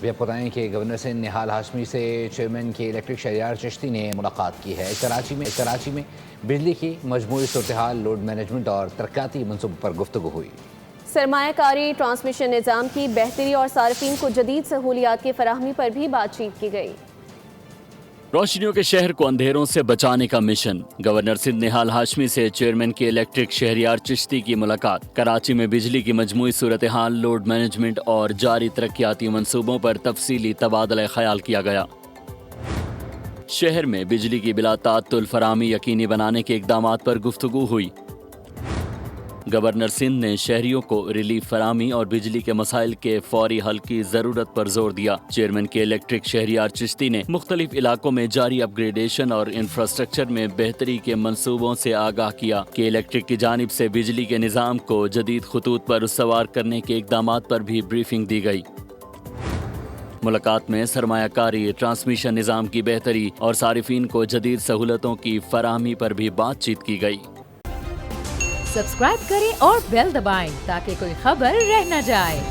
بھی آپ کو بتائیں کہ گورنر سندھ نہال ہاشمی سے چیئرمین کے الیکٹرک شہریار چشتی نے ملاقات کی ہے۔ کراچی میں بجلی کی مجموعی صورتحال، لوڈ مینجمنٹ اور ترقیاتی منصوبوں پر گفتگو ہوئی۔ سرمایہ کاری، ٹرانسمیشن نظام کی بہتری اور صارفین کو جدید سہولیات کی فراہمی پر بھی بات چیت کی گئی۔ روشنیوں کے شہر کو اندھیروں سے بچانے کا مشن، گورنر سندھ نہال ہاشمی سے چیئرمین کے الیکٹرک شہریار چشتی کی ملاقات۔ کراچی میں بجلی کی مجموعی صورتحال، لوڈ مینجمنٹ اور جاری ترقیاتی منصوبوں پر تفصیلی تبادلہ خیال کیا گیا۔ شہر میں بجلی کی بلا تعطل فراہمی یقینی بنانے کے اقدامات پر گفتگو ہوئی۔ گورنر سندھ نے شہریوں کو ریلیف فراہمی اور بجلی کے مسائل کے فوری حل کی ضرورت پر زور دیا۔ چیئرمین کے الیکٹرک شہریار چشتی نے مختلف علاقوں میں جاری اپ گریڈیشن اور انفراسٹرکچر میں بہتری کے منصوبوں سے آگاہ کیا کہ الیکٹرک کی جانب سے بجلی کے نظام کو جدید خطوط پر استوار کرنے کے اقدامات پر بھی بریفنگ دی گئی۔ ملاقات میں سرمایہ کاری، ٹرانسمیشن نظام کی بہتری اور صارفین کو جدید سہولتوں کی فراہمی پر بھی بات چیت کی گئی۔ سبسکرائب کریں اور بیل دبائیں تاکہ کوئی خبر رہ نہ جائے۔